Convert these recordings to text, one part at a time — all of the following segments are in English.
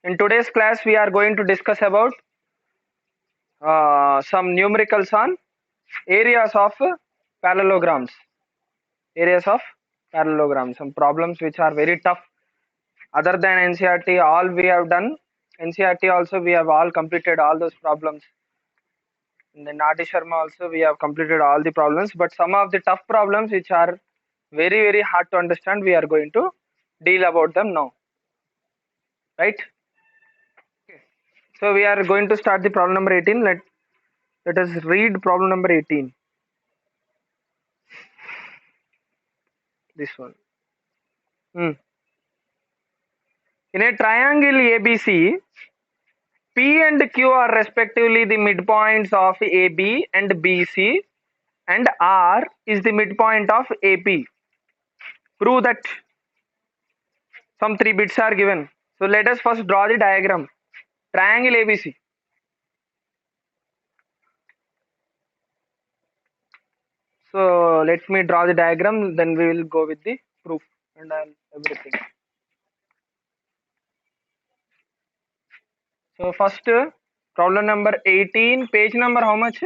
In today's class, we are going to discuss about some numericals on areas of parallelograms. Areas of parallelograms. Some problems which are very tough. Other than NCRT, all we have done. NCRT also we have all completed all those problems. And then Nati Sharma also we have completed all the problems. But some of the tough problems which are very hard to understand, we are going to deal about them now. Right? So we are going to start the problem number 18. Let us read problem number 18. This one. In a triangle ABC, P and Q are respectively the midpoints of AB and BC, and R is the midpoint of AP. Prove that. Some 3 bits are given. So let us first draw the diagram. Triangle ABC. So let me draw the diagram, then we will go with the proof and everything. So first problem number 18, page number how much?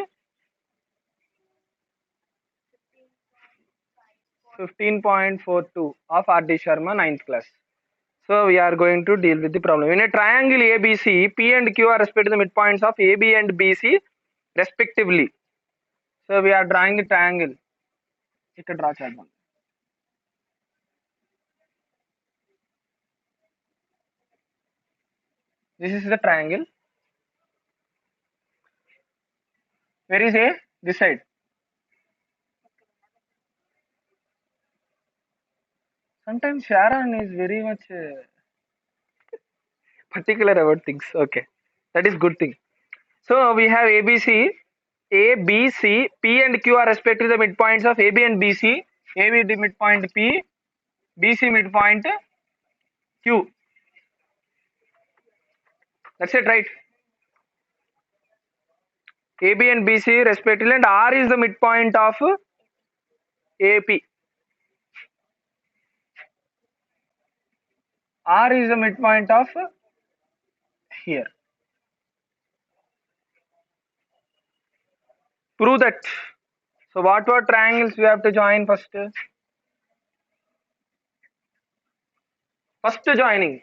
15.42 of R.D. Sharma 9th class. So we are going to deal with the problem. In a triangle ABC, P and Q are respectively the midpoints of AB and BC respectively. So we are drawing a triangle. ఇక్కడ draw చేద్దాం. This is the triangle. Where is A? This side. Sometimes Sharon is very much particular about things. Okay, that is good thing. So we have ABC, A, B, C, P and Q are respectively the midpoints of AB and BC. AB the midpoint P, BC midpoint Q. That's it, right? AB and BC respectively, and R is the midpoint of AP. R is the midpoint of here. Prove that. So what triangles we have to join first? First joining.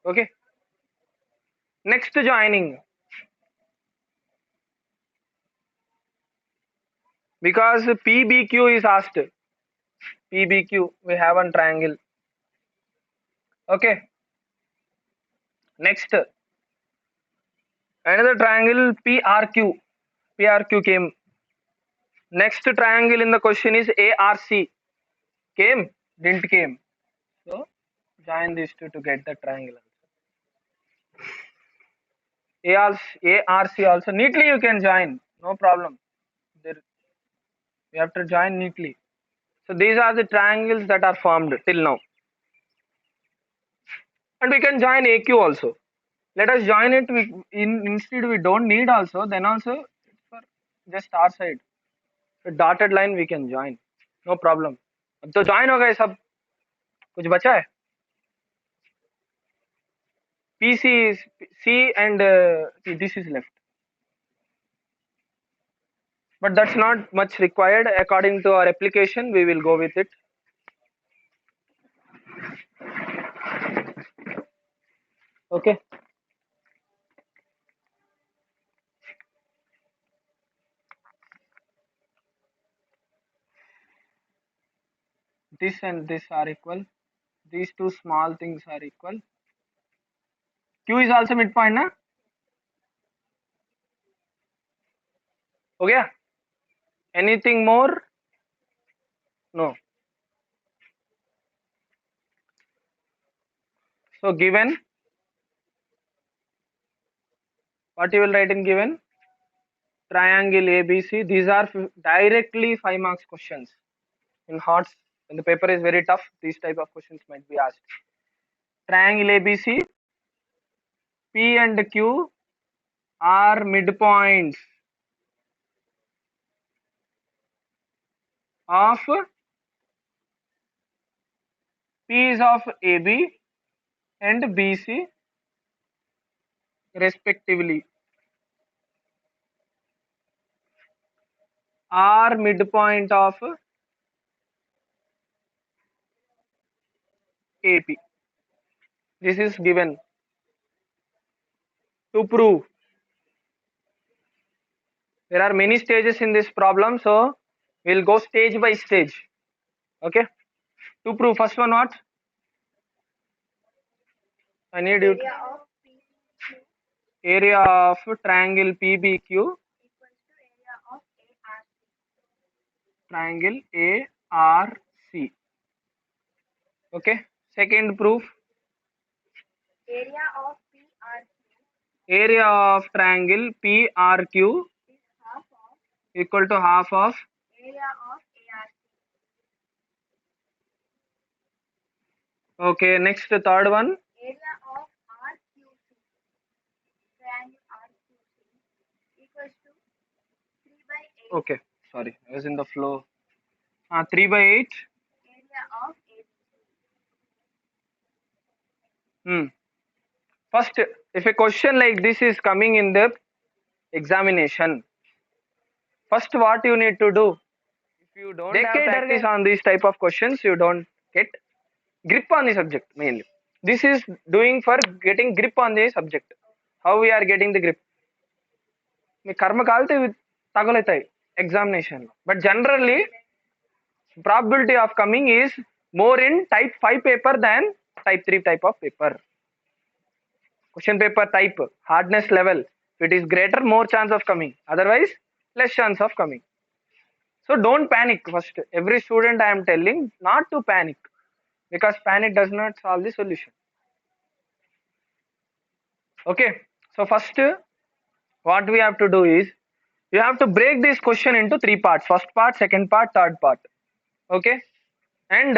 Okay. Next joining. Because PBQ is asked. PBQ, we have one triangle. Okay. Next. Another triangle PRQ. PRQ came. Next triangle in the question is ARC. Came? Didn't came. So join these two to get the triangle. ARC also neatly you can join. No problem. There, you have to join neatly. So these are the triangles that are formed till now. And we can join AQ also. Let us join it. Instead we don't need also. Then also for just our side. So dotted line we can join. No problem. अब तो join हो गए सब. कुछ बचा है? PC is C and this is left. But that's not much required. According to our application, we will go with it. Okay. This and this are equal. These two small things are equal. Q is also midpoint, na? हो गया? Anything more? No. So given, what you will write in given? Triangle ABC. These are directly 5 marks questions. In HOTS, when the paper is very tough, these type of questions might be asked. Triangle ABC, P and Q are midpoints of P is of AB and BC respectively are midpoint of AP. This is given to prove. There are many stages in this problem, so we'll go stage by stage. Okay. To prove, first one what? I need you. Area of triangle PBQ. Triangle ARC. Okay. Second proof. Area of triangle PRQ equal to half of okay. Next third one. Okay, sorry, I was in the flow. 3 by 8. First, if a question like this is coming in the examination, first what you need to do, if you don't have practice on these type of questions, you don't get grip on the subject mainly. This is doing for getting grip on the subject. How we are getting the grip? మీ కర్మ కాలితే తగులుతాయి examination. But generally, probability of coming is more in type 5 paper than type 3 type of paper. Question paper type, hardness level, if it is greater, more chance of coming, otherwise less chance of coming. So don't panic. First, every student I am telling not to panic, because panic does not solve the solution. Okay, so first what we have to do is, you have to break this question into 3 parts: first part, second part, third part. Okay, and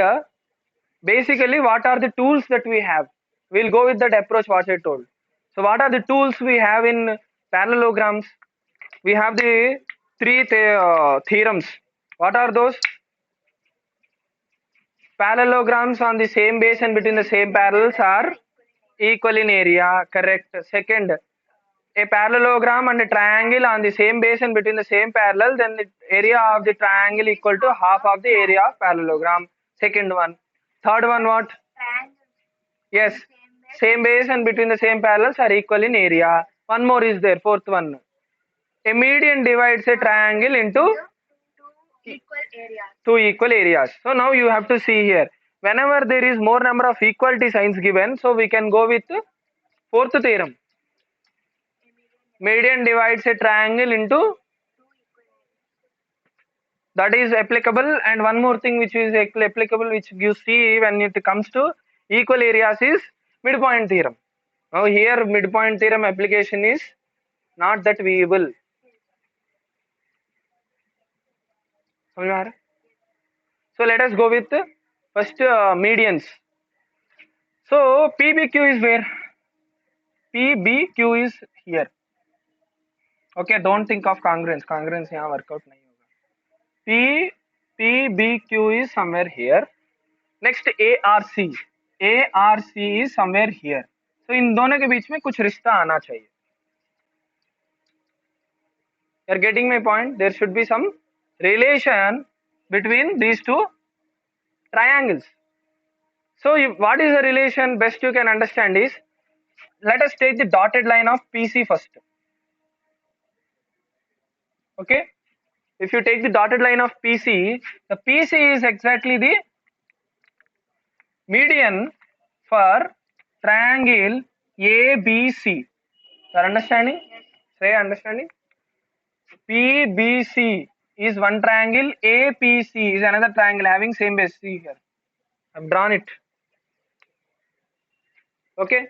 basically what are the tools that we have? We'll go with that approach what I told. So what are the tools we have in parallelograms? We have the three theorems. What are those? Parallelograms on the same base and between the same parallels are equal in area. Correct. Second, a parallelogram and a triangle on the same base and between the same parallel, then the area of the triangle equal to half of the area of parallelogram. Second one. Third one what? Yes, same base and between the same parallels are equal in area. One more is there, fourth one. A median divides a triangle into two equal areas. So now you have to see here, whenever there is more number of equality signs given, so we can go with fourth theorem. Median divides a triangle into, that is applicable. And one more thing which is applicable, which you see when it comes to equal areas, is midpoint theorem. Now here midpoint theorem application is not that viable. So let us go with first medians. So PBQ is where? PBQ is here. Okay, don't think of congruence. Congruence यहाँ workout नहीं होगा. PBQ is somewhere here. Next ARC. ARC is somewhere here. So इन दोनों के बीच में कुछ रिश्ता आना चाहिए. You are getting my point? There should be some relation between these two triangles. So what is the relation best you can understand is, let us take the dotted line of PC first. Okay, if you take the dotted line of PC, the PC is exactly the median for triangle ABC. You are understanding? Say understanding. PBC is one triangle, APC is another triangle having same base. See here, I've drawn it. Okay,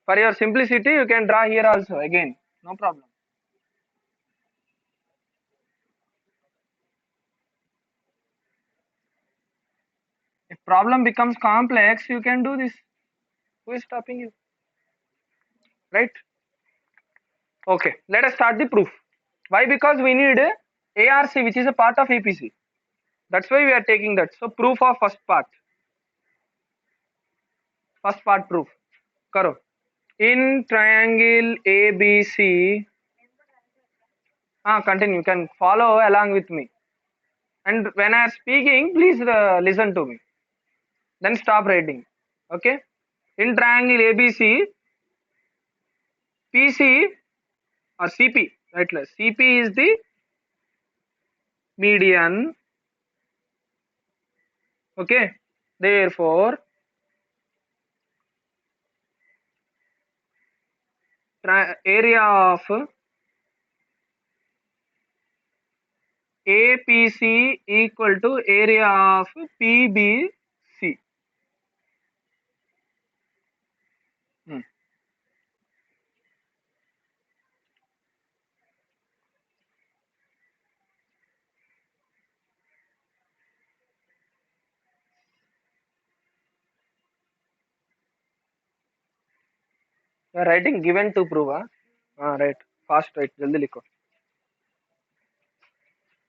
for your simplicity you can draw here also again, no problem. If problem becomes complex, you can do this. Who is stopping you? Right? Okay, let us start the proof. Why? Because we need ARC, which is a part of APC. That's why we are taking that. So proof of first part. First part proof करो. In triangle ABC, continue. You can follow along with me. And when I am speaking, please listen to me. Then stop writing. Okay. In triangle ABC, PC or CP, right? CP is the median. Okay. Therefore, area of APC equal to area of PBC. Writing given to prove. हाँ right, fast right, जल्दी लिखो.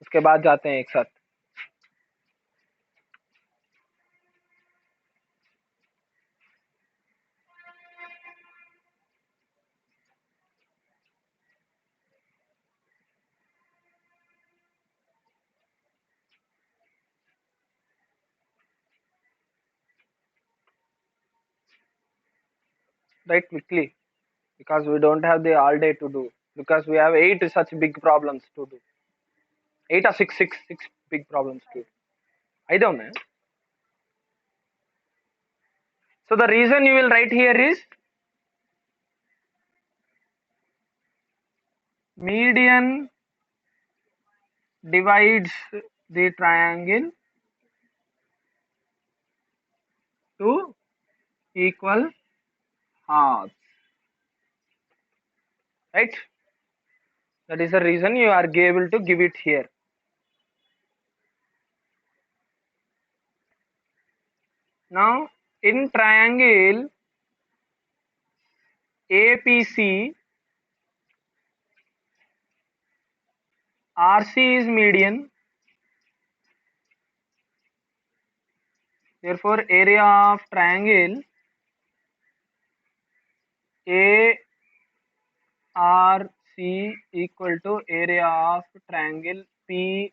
उसके बाद जाते हैं एक साथ. Write quickly because we don't have the all day to do, because we have 8 such big problems to do. 8 or 6 big problems to do. I don't know. So the reason you will write here is median divides the triangle to equal halves, right? That is the reason you are able to give it here. Now in triangle APC, RC is median, therefore area of triangle ARC equal to area of triangle PRC.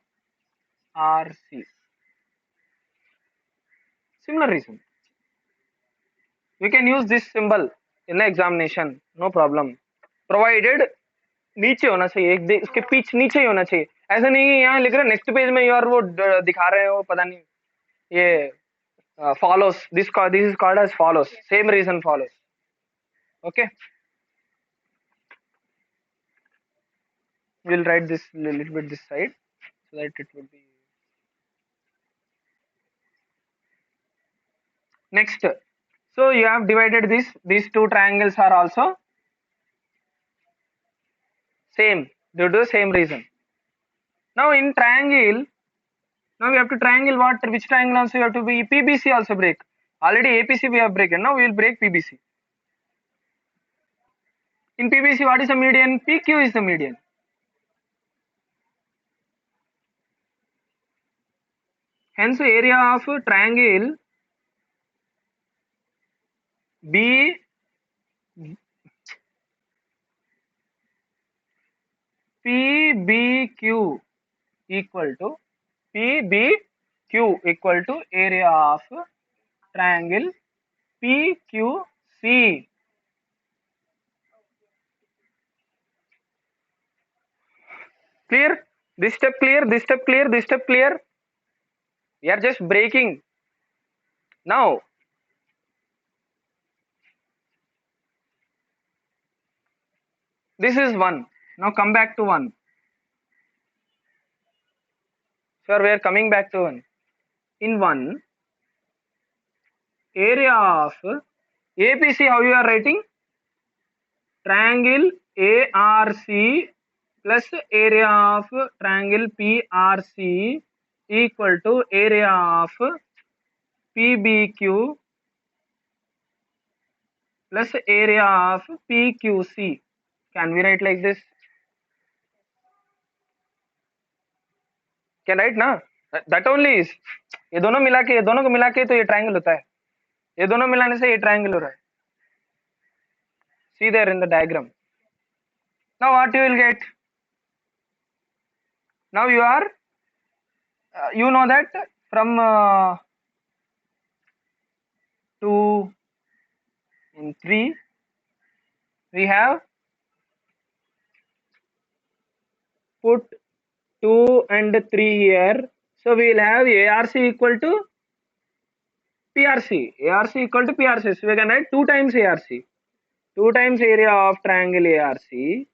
Similar reason. We can use this symbol in the examination, no problem, provided नीचे होना चाहिए, एक उसके pitch नीचे ही होना चाहिए. ऐसा नहीं है यहाँ लिख रहे नेक्स्ट पेज में यार वो दिखा रहे हो पता नहीं ये follows, this is called as follows, same reason follows. Okay, we'll write this little bit this side so that it will be next. So you have divided this, these two triangles are also same due to the same reason. Now in triangle, now we have to triangle what, which triangle also you have to be PBC also break. Already APC we have broken, now we will break PBC. In PBC what is the median? PQ is the median. Hence area of triangle B PBQ equal to PBQ equal to area of triangle PQC. Clear? This step clear, this step clear, this step clear. We are just breaking. Now this is 1. Now come back to 1. Sir, we are coming back to 1. In 1, area of APC, how you are writing? Triangle ARC plus area of triangle PRC equal to area of PBQ plus area of PQC. Can we write like this? Can write ना? That only is. ये दोनों को मिला के तो ये triangle होता है. ये दोनों मिलाने से ये ट्रायंगल हो रहा है. See there in the diagram. Now what you will get? Now you are you know that from 2 and 3 we have put 2 and 3 here. So we will have ARC equal to PRC. ARC equal to PRC. So we can write 2 times ARC. 2 times area of triangle ARC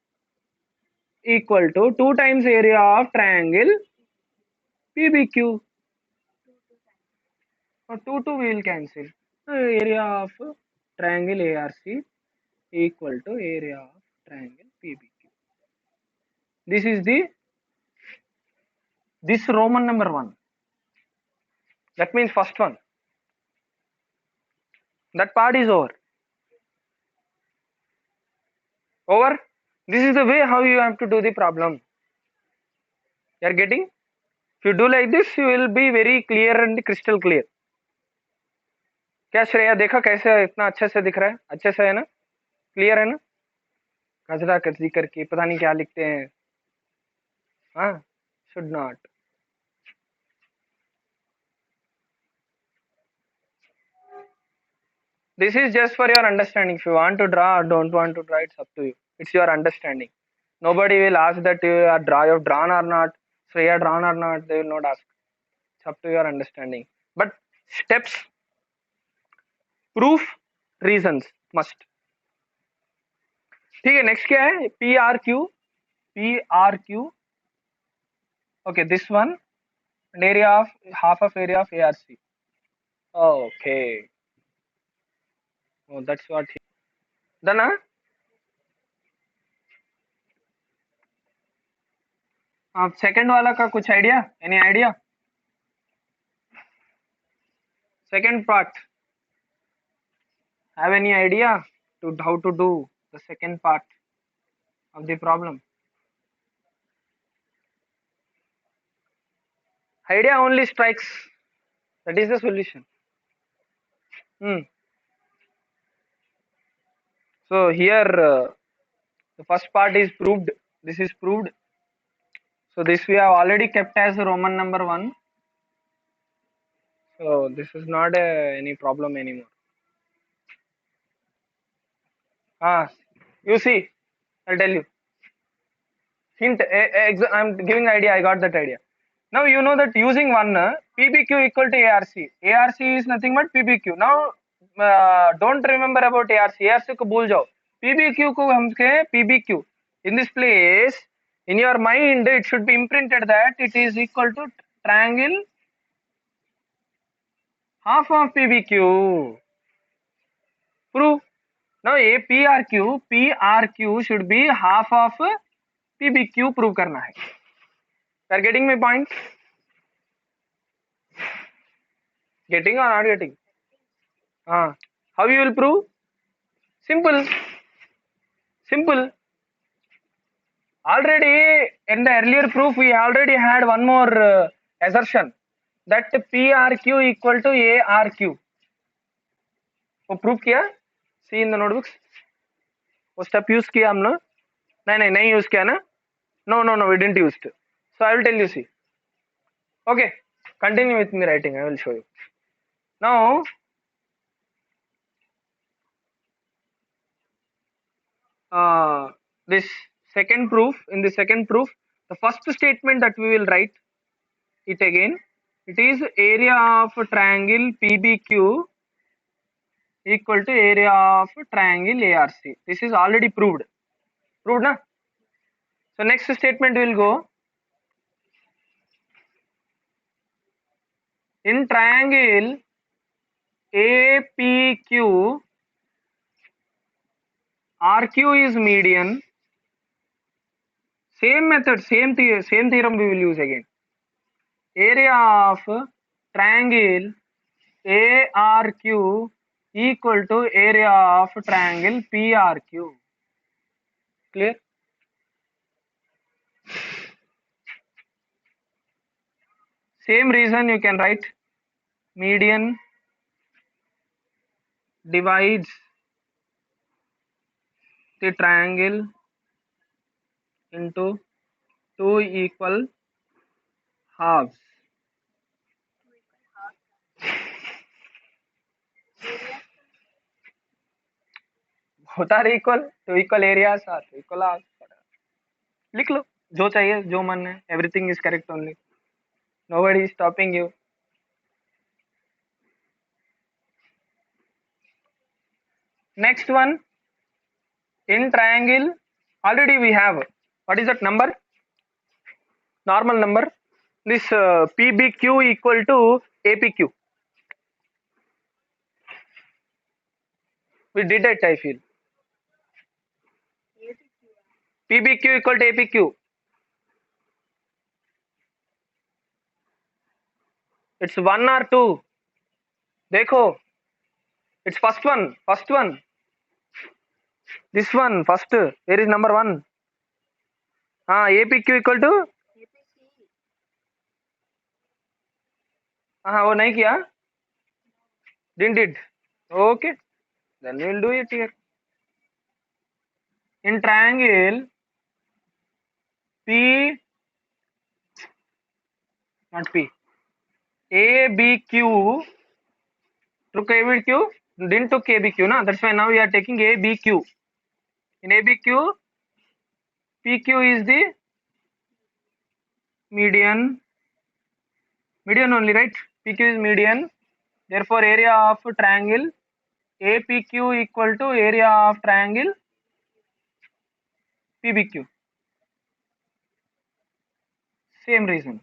equal to 2 times area of triangle PBQ. So 2 we will cancel. Area of triangle ARC equal to area of triangle PBQ. This is this Roman number 1. That means first one. That part is over. Over. This is the way how you have to do the problem. You are getting? If you do like this, you will be very clear and crystal clear. क्या श्रेया देखा कैसे इतना अच्छे से दिख रहा है? अच्छे से है ना? क्लियर है ना? कचरा कचरी करके पता नहीं क्या लिखते हैं. हाँ, should not. This is just for your understanding. If you want to draw or don't want to draw, it's up to you. It's your understanding. Nobody will ask that you have drawn or not. Shreya drawn or not. They will not ask. It's up to your understanding. But steps, proof, reasons must. ठीक है. Next क्या है? PRQ. Okay, this one. And area of half of area of ARC. Okay. Oh, that's what. Done, huh? आप second वाला का कुछ idea? Any idea? Second part. Have any idea to how to do the second part of the problem? Idea only strikes. That is the solution. So here the first part is proved. This is proved. So this we have already kept as Roman number 1. So this is not any problem anymore. You see, I'll tell you. Hint. I'm giving idea. I got that idea. Now you know that using one PBQ equal to ARC. ARC is nothing but PBQ. Now don't remember about ARC. ARC को भूल जाओ. PBQ को हम के PBQ. In this place, in your mind, it should be imprinted that it is equal to triangle half of PBQ. Prove. Now a PRQ should be half of PBQ. Prove करना है. You are getting my point? Getting or not getting? How you will prove? Simple. Already in the earlier proof we already had one more assertion that PRQ equal to ARQ. वो proof किया? See in the notebooks. वो step use किया हमने? नहीं use किया ना? No, we didn't use it. So I will tell you. See. Okay, continue with me writing. I will show you. Now this second proof. In the second proof, the first statement that we will write it again. It is area of triangle PBQ equal to area of triangle ARC. This is already proved. Proved, na? So next statement will go. In triangle APQ, RQ is median. Same method, same theorem we will use again. Area of triangle ARQ equal to area of triangle PRQ. Clear? Same reason you can write median divides the triangle into two equal halves. Both are equal, two equal areas are equal halves. लिख लो जो चाहिए, जो मन है, everything is correct only. Nobody is stopping you. Next one, in triangle, already we have, what is that number? Normal number. This PBQ equal to APQ. We did it, I feel. PBQ equal to APQ. It's one or two. देखो, it's first one. First one. This one first. Where is number one? हाँ, APQ equal to. हाँ, वो नहीं किया. Didn't did. Okay. Then we'll do it here. In triangle P, not P, ABQ, took ABQ, didn't took ABQ, na? That's why now we are taking ABQ. In ABQ, PQ is the median only, right? PQ is median. Therefore, area of triangle APQ equal to area of triangle PBQ. Same reason.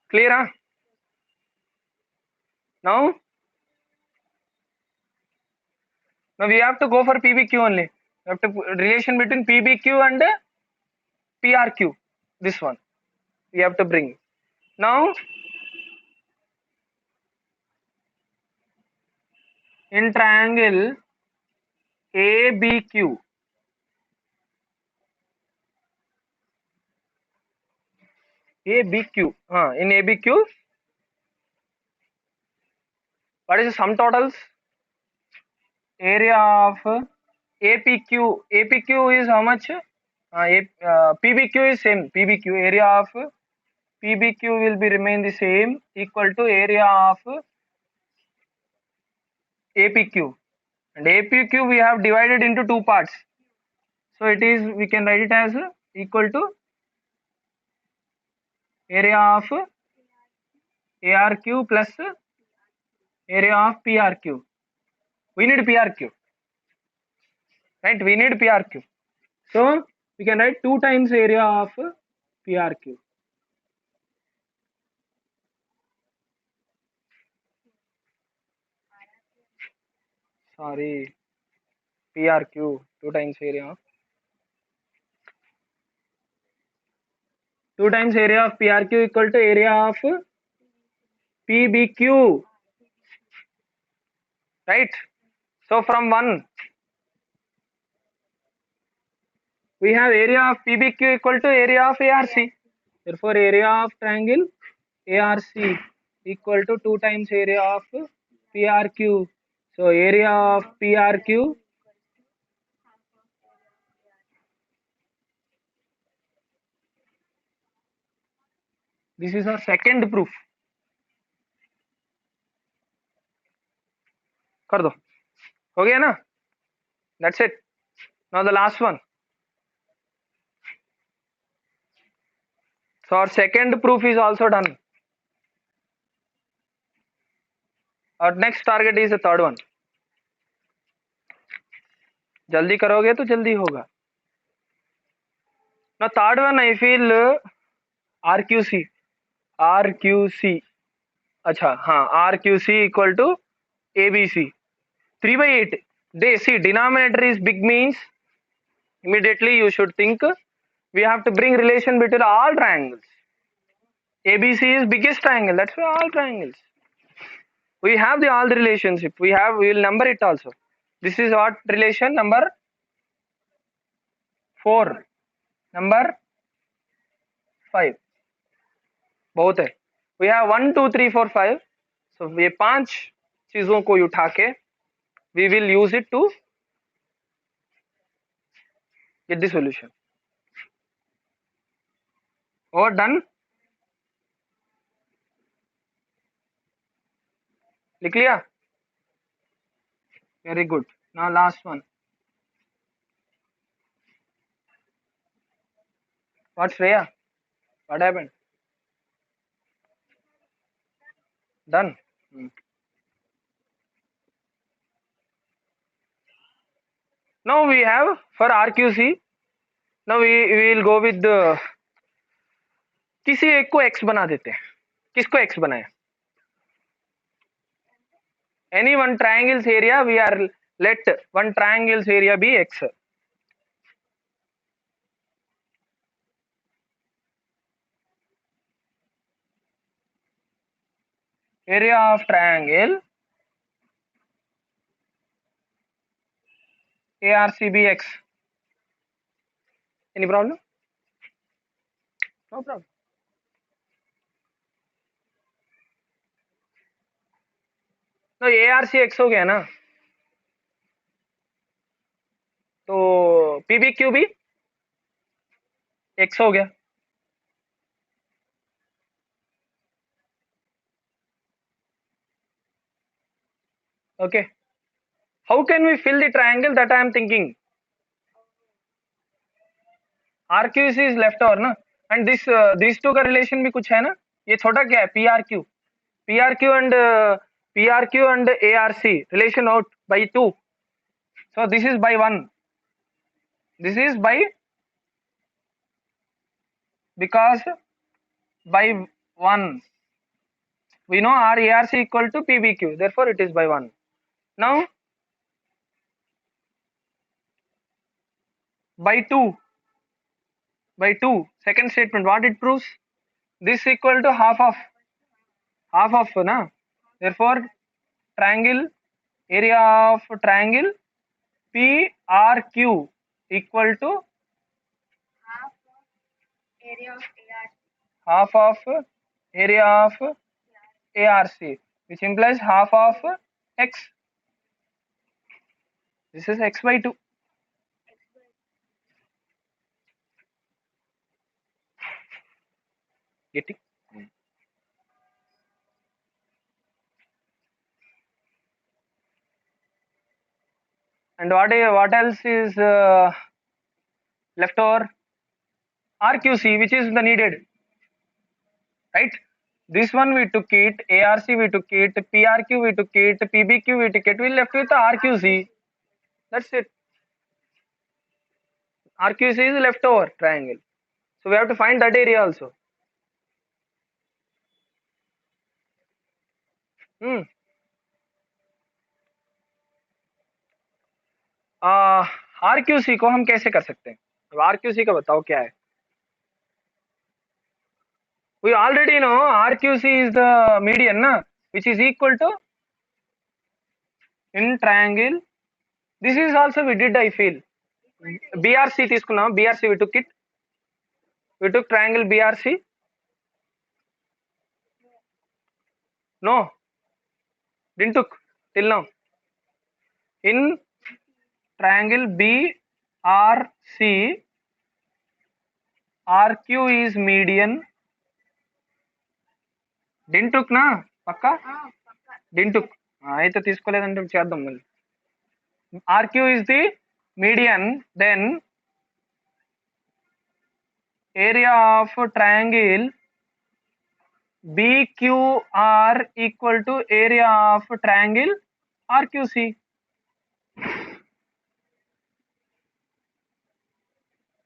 Clear, huh? Now we have to go for PBQ only. We have to relation between PBQ and PRQ. This one we have to bring. Now in triangle ABQ, in ABQ, what is the sum totals? Area of APQ. APQ is how much? PBQ is same. PBQ, area of PBQ will be remain the same, equal to area of APQ. And APQ we have divided into two parts. So it is, we can write it as equal to area of ARQ plus area of PRQ. We need PRQ, right? We need PRQ. So we can write 2 times area of PRQ. Sorry, PRQ, 2 times area of 2 times area of PRQ equal to area of PBQ, right? So from 1 we have area of PBQ equal to area of ARC. Therefore area of triangle ARC equal to 2 times area of PRQ. So area of PRQ this is our second proof. कर दो, हो गया ना? That's it. Now the last one. So our second proof is also done. Our next target is the third one. जल्दी करोगे तो जल्दी होगा. Now third one I feel RQC. अच्छा हाँ, RQC equal to ABC. 3/8. They see denominator is big means immediately you should think we have to bring relation between all triangles. ABC is biggest triangle. That's why all triangles. We have the all the relationship. We will number it also. This is what relation number 4, number 5. बहुत है. We have 1 2 3 4 5. सो ये 5 चीजों को उठा के we will use it to get the solution. और done. लिख लिया. Very good. Now last one. What Shreya? What happened? Done. Now we have for RQC. Now we will go with the किसी एक को x बना देते हैं. किसको x बनाए? Any one triangle's area we are let one triangle's area be x. Area of triangle ARCB x. Any problem? No problem. तो ARC x हो गया ना, तो PBQ भी x हो गया. Okay. How can we fill the triangle? That I am thinking. RQC is left over ना, and this these two का relation भी कुछ है ना. ये छोटा क्या है? PRQ. PRQ and ARC relation out by 2. So this is by 1. This is by, because by 1 we know our ARC equal to PBQ, therefore it is by 1. Now by 2, second statement, what it proves? This equal to half of na, therefore triangle, area of triangle PRQ equal to half of area of ARC, which implies half of x. This is x by 2. Getting? And what else is left over? RQC, which is the needed, right? This one we took it, ARC we took it, PRQ we took it, PBQ we took it. We left with the RQC. That's it. RQC is leftover triangle. So we have to find that area also. RQC को हम कैसे कर सकते हैं? अब RQC का बताओ क्या है? We already know RQC is the median na, which is equal to in triangle. This is also we did, I feel. BRC తీసుకున్నాం. BRC we took it. We took triangle BRC. No, didn't took till now. In triangle BRC, RQ is median. Didn't took ना पक्का? Didn't took. అయితే తీసుకోలేదంటే చేద్దాం మళ్ళీ. RQ is the median, then area of triangle BQR equal to area of triangle RQC.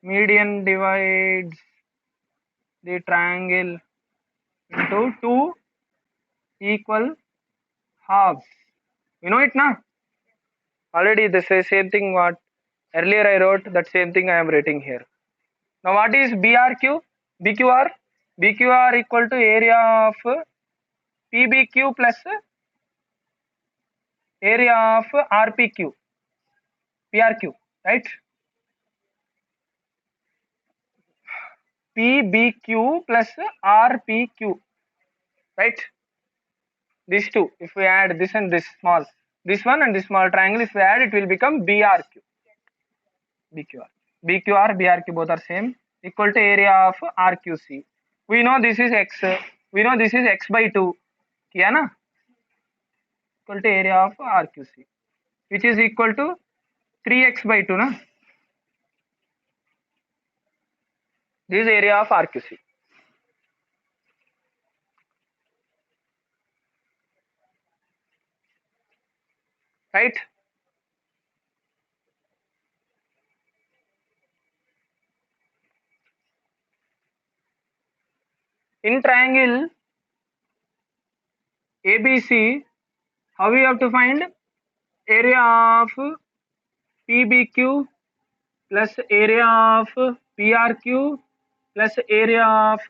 Median divides the triangle into 2 equal halves. You know it na? Already the same thing what earlier I wrote, that same thing I am writing here. Now what is BRQ? BQR? BQR equal to area of PBQ plus area of RPQ, PRQ, right? PBQ plus RPQ. right? These two, if we add this and this small, this one and this small triangle, if we add, it will become BRQ. BQR. BQR, BRQ both are same, equal to area of RQC. We know this is X. We know this is X by 2. Yeah, na? Equal to area of RQC, which is equal to 3x by 2. Na? This is area of RQC. Right? In triangle ABC, how we have to find area of PBQ plus area of PRQ plus area of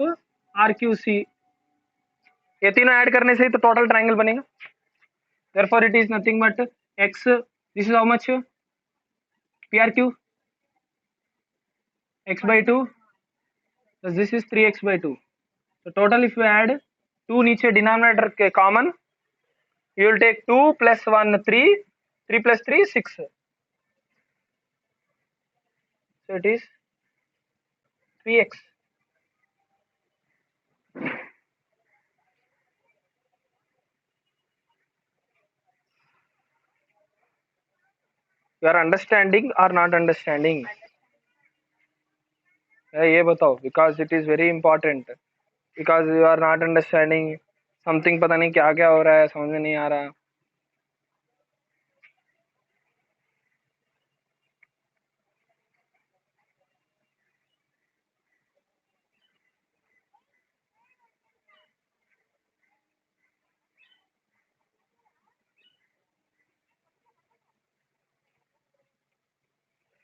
RQC. ये तीनों add करने से ही तो total triangle बनेगा. Therefore, it is nothing but x. This is how much? PRQ x by 2. So this is 3x by 2. So total, if you add 2 नीचे denominator के common, you will take 2 plus 1 3, 3 plus 3 6. So it is 3x. You are understanding or not understanding? ये बताओ, because it is very important. Because you are not understanding something, पता नहीं क्या क्या हो रहा है, समझ में नहीं आ रहा.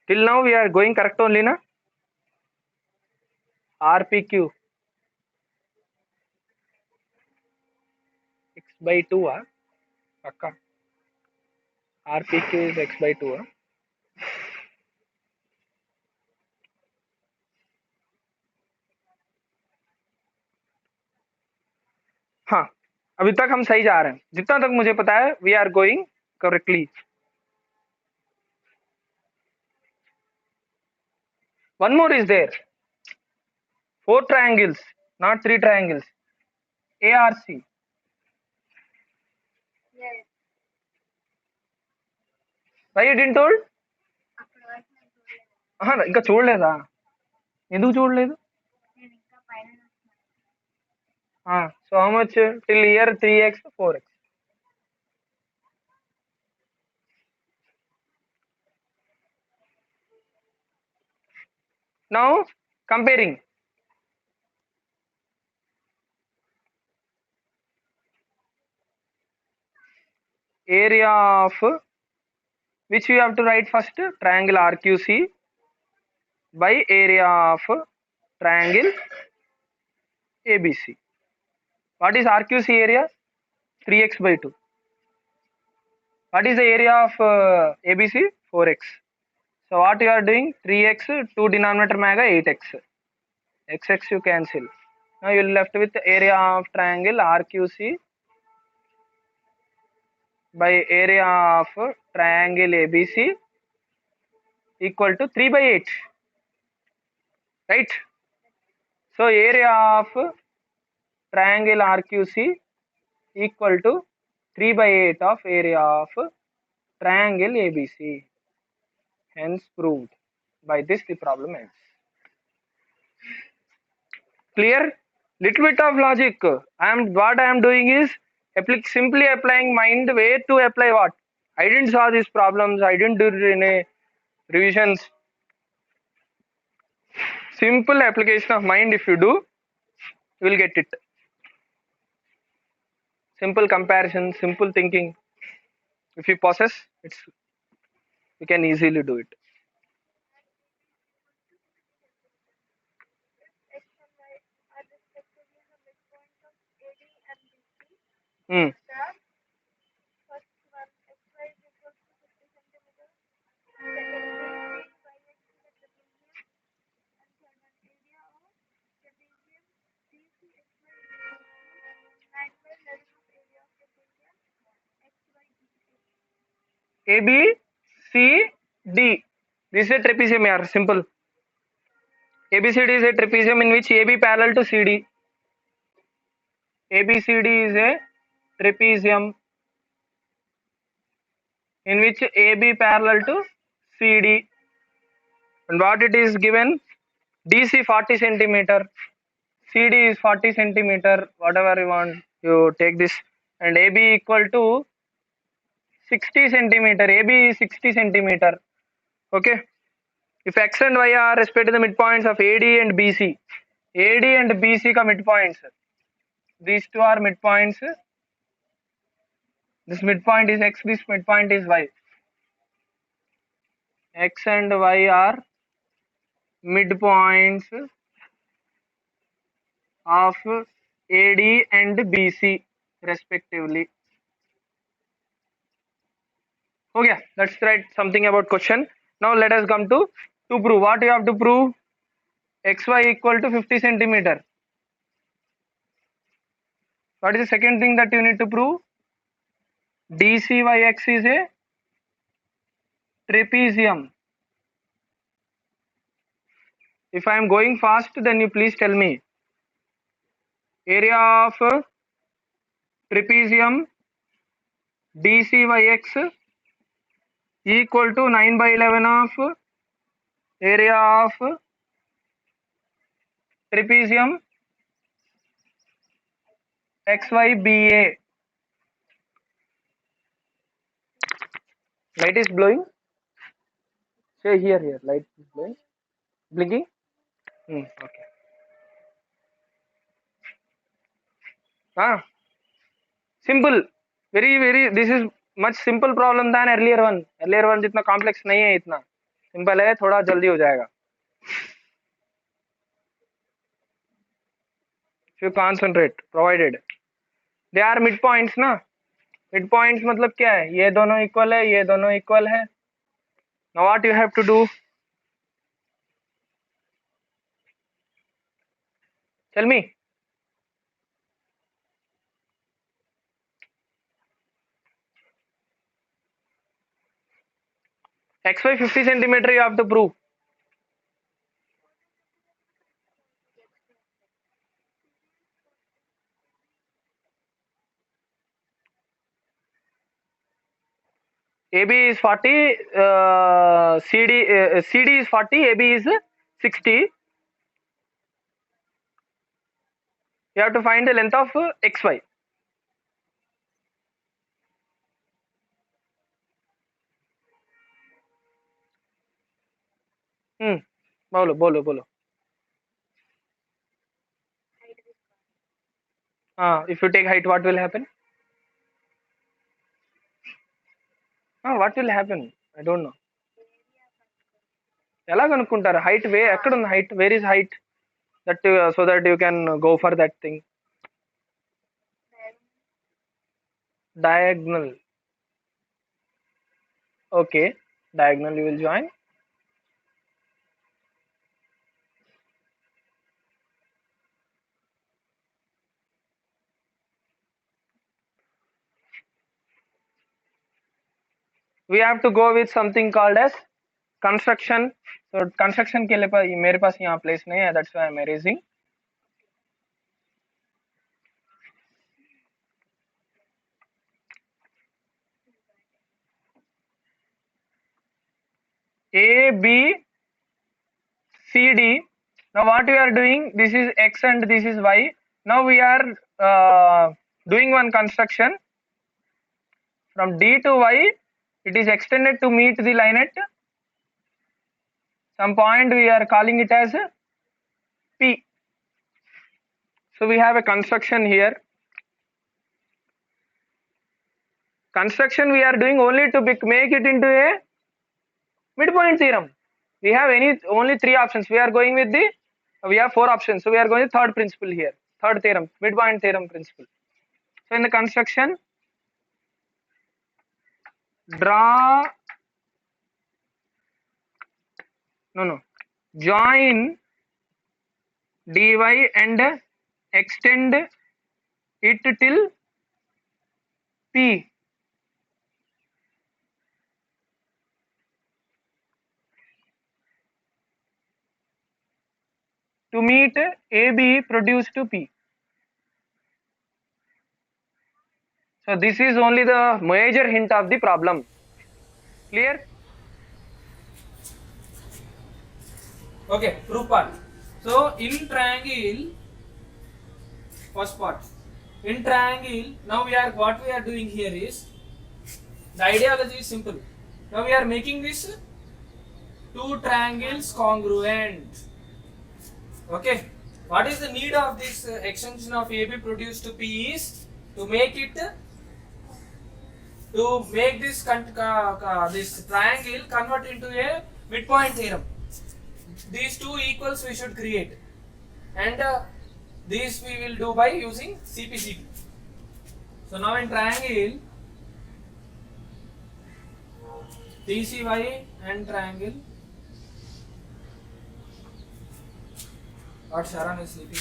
Till now we are going correct only, na? RPQ x by 2. पक्का RPQ is x by 2. हाँ, अभी तक हम सही जा रहे हैं, जितना तक मुझे पता है. We are going correctly. One more is there. 4 triangles, not 3 triangles. ARC. Why you didn't told? ఇంకా చూడలేదా? ఎందుకు చూడలేదు? So how much till here? 3x 4x. Now comparing. Area of which we have to write first, triangle RQC by area of triangle ABC. What is RQC area? 3x by 2. What is the area of ABC? 4x. So what you are doing? 3x, 2 denominator में आएगा 8x. X you cancel. Now you are left with area of triangle RQC by area of triangle ABC equal to 3 by 8. Right? So area of triangle RQC equal to 3 by 8 of area of triangle ABC. Hence proved. By this the problem ends. Clear? Little bit of logic. What I am doing is simply applying mind way to apply what? I didn't solve these problems. I didn't do any revisions. Simple application of mind, if you do, you will get it. Simple comparison, simple thinking. If you possess, you can easily do it. Hmm. AB, C, D. This is a trapezium here, simple. ABCD is a trapezium in which AB parallel to CD. ABCD is a trapezium in which AB parallel to CD. And what it is given? DC 40 centimeter, CD is 40 centimeter, whatever you want, you take this, and AB equal to 60 centimeter, AB is 60 centimeter. Okay. If X and Y are respect to the midpoints of AD and BC, AD and BC ka midpoints, these two are midpoints. This midpoint is X, this midpoint is Y. X and Y are midpoints of AD and BC respectively. Okay, let's write something about question. Now let us come to prove. What you have to prove? XY equal to 50 centimeter. What is the second thing that you need to prove? DCYX is a trapezium. If I am going fast, then you please tell me. Area of trapezium DCYX equal to 9 by 11 of area of trapezium XYBA. Light is blowing. Say here, light is blowing. Blinking? Okay. Simple. Very, this is much simple problem than earlier one. Earlier one जितना complex नहीं है इतना. Simple है, थोड़ा जल्दी हो जाएगा. If you concentrate, provided. They are midpoints ना. Midpoints मतलब क्या है? ये दोनों equal है, ये दोनों equal है. Now what you have to do? Tell me. XY 50 centimeter you have to prove. AB is 40, CD is 40, AB is 60. You have to find the length of XY. बोलो. If you take height, what will happen? What will happen? I don't know. ఎలా కనుక్కుంటారు height ఎక్కడ ఉంది height? Where is height? That so that you can go for that thing. Diagonal. Okay, diagonal you will join. We have to go with something called as construction. So construction के लिए मेरे पास यहाँ place नहीं है, that's why I'm erasing. A, B, C, D. Now what we are doing? This is X and this is Y. Now we are doing one construction from D to Y. It is extended to meet the line at some point. We are calling it as P. So we have a construction here. Construction we are doing only to make it into a midpoint theorem. We have only three options. We have four options. So we are going to third principle here. Third theorem, midpoint theorem principle. So in the construction, join dy and extend it till P. to meet AB produced to P. So this is only the major hint of the problem. Clear? Okay, proof part. So in triangle, first part. In triangle, now what we are doing here is, the ideology is simple. Now we are making this two triangles congruent. Okay. What is the need of this extension of AB produced to P is to make this this triangle convert into a midpoint theorem. These two equals we should create, and this we will do by using CPCT. So now in triangle DCY and triangle, what Sharan is sleeping.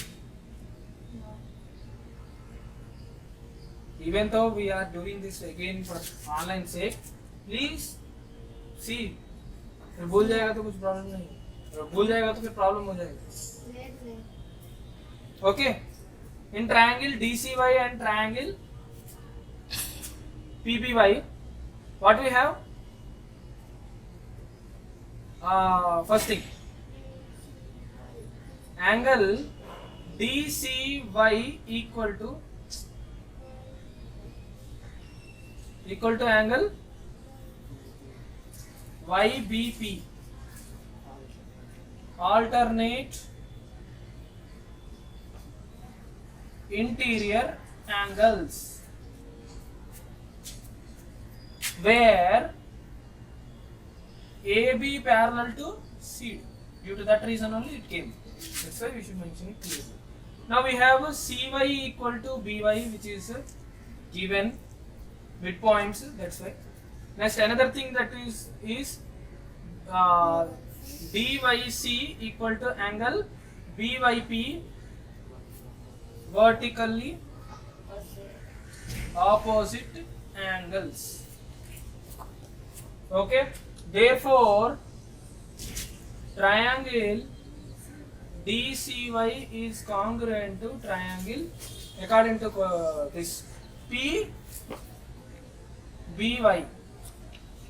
Even though we are doing this again for online sake, please see. फिर भूल जाएगा तो कुछ problem नहीं, और भूल जाएगा तो फिर प्रॉब्लम हो जाएगा. Okay. In triangle DCY and triangle PBY, what we have? First thing, angle DCY equal to angle YBP, alternate interior angles, where AB parallel to CD. Due to that reason only it came. That's why we should mention it clearly. Now we have CY equal to BY, which is given midpoints. That's why. Next, another thing that is DYC equal to angle BYP, vertically opposite angles. Okay. Therefore, triangle DCY is congruent to triangle according to this PBY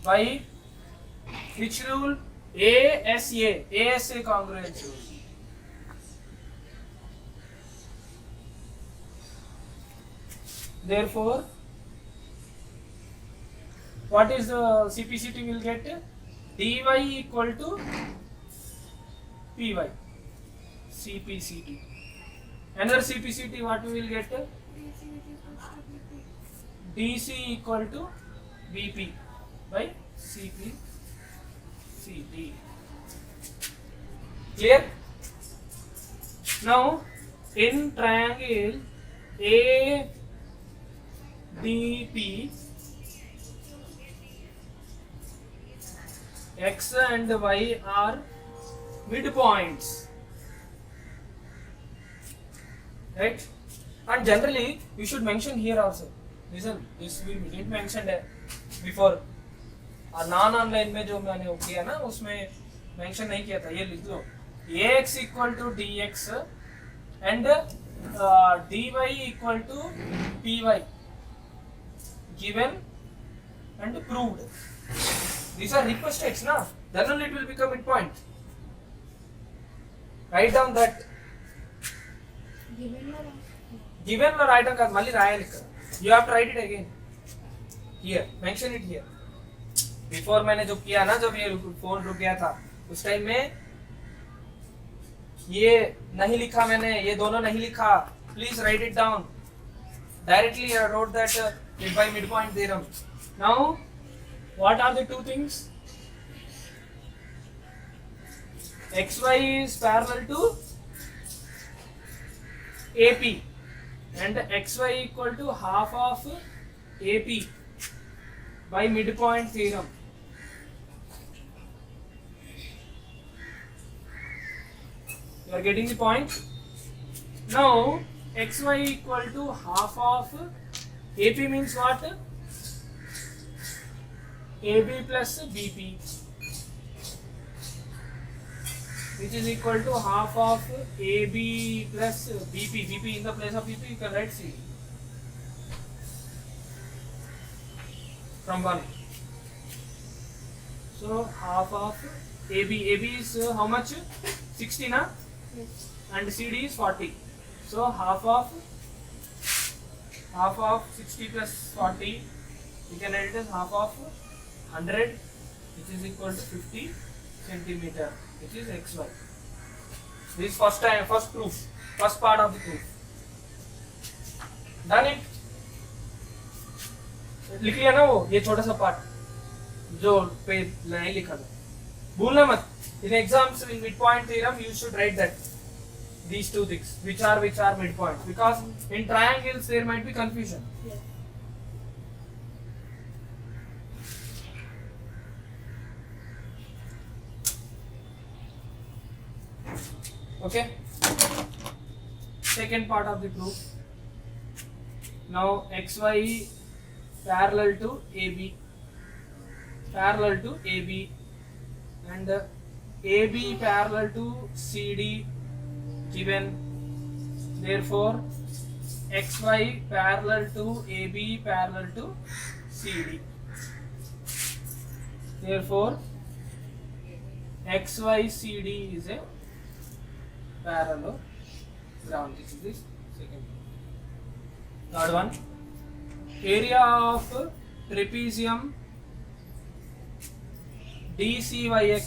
by which rule? ASA congruence rule. Therefore, what is the CPCT will get? dy equal to py. CPCT. Another CPCT, what we will get? dc equal to bp by CPCT. Clear? Now, in triangle ADP, X and Y are midpoints, right? And generally, you should mention here also. Listen, this we didn't mention before. Non-online में जो मैंने किया ना, उसमें mention नहीं किया था. ये लिख लो. AX equal to DX and DY equal to PY, given and proved. These are request states, na? Then only it will become midpoint. Write down that. Given or write down mali raya likha. You have to write it again. Here, mention it here. Before मैंने जो किया ना, जब ये phone रुक गया था, उस टाइम में ये नहीं लिखा मैंने, ये दोनों नहीं लिखा. Please write it down. Directly I wrote that by midpoint theorem. Now, what are the two things? XY is parallel to AP and XY equal to half of AP by midpoint theorem. You are getting the point? Now, XY equal to half of AP means what? AB plus BP. which is equal to half of AB plus BP. BP in the place of BP you can write CD from 1. So half of AB. AB is how much? 60 na? Yes. And CD is 40. So half of 60 plus 40, we can write it as half of 100, which is equal to 50 centimeter, which is XY. This first proof, first part of the proof. Done it? लिख लिया ना वो ये छोटा सा part जो पे नहीं लिखा था, भूलना मत. In exams in midpoint theorem you should write that these two things which are midpoints, because in triangles there might be confusion. Yes. Okay. Second part of the proof. Now XY parallel to AB, and AB parallel to CD given. Therefore XY parallel to AB parallel to CD. Therefore XYCD is a parallelogram. This is the second one. Third one, area of trapezium DCYX.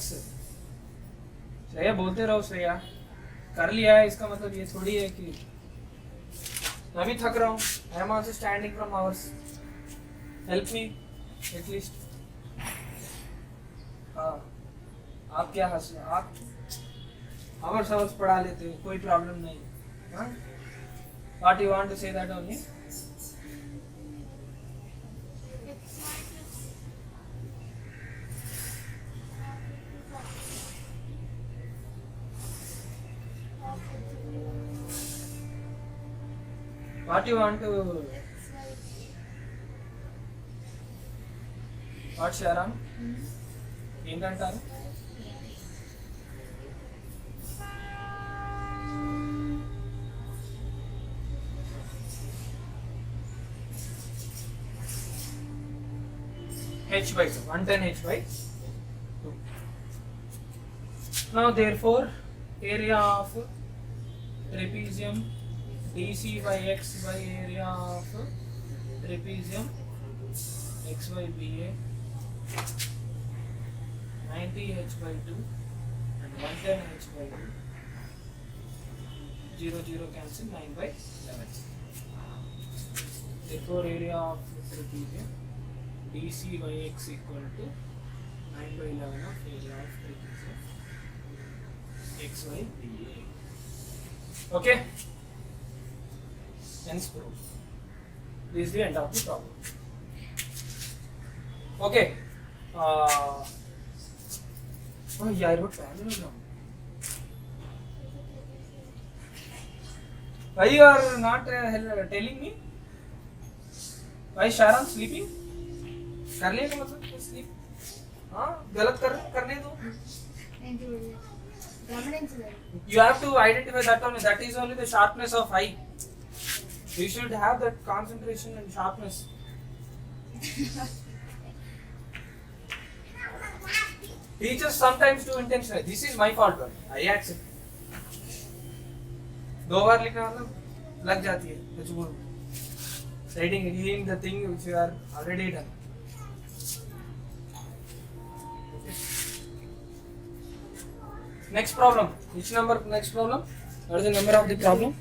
Shreya बोलते रहो, श्रेया कर लिया है, इसका मतलब ये थोड़ी है कि मैं भी थक रहा हूँ. I am also standing from hours. Help me at least. हाँ, आप क्या हंस रहे हैं? आप hours पढ़ा लेते हैं, कोई प्रॉब्लम नहीं. हाँ? What you want to say that only? What you want to? What Sharam? ఏంటంటారు? h by 2, 110 h by 2. Now therefore area of trapezium DC by x by area of trapezium x by BA 90 h by 2 and 110 h by 2, 0 0 cancel, 9 by 11. Therefore area of trapezium DC by x equal to 9 by 11 of area of trapezium x by BA. Okay? Hence proof. This is the end of the problem. Okay. Oh yeah, I wrote parallelogram. Why you are not telling me? Why Sharon sleeping? कर लिया का मतलब sleep. हाँ, गलत करने दो. You have to identify that only. That is only the sharpness of eye. You should have that concentration and sharpness. Teachers sometimes do intentionally. This is my fault, but I accept. 2 बार लिखना मतलब लग जाती है मजबूर. Reading the thing which you are already done. Next problem. Which number? Next problem. What is the number of the problem?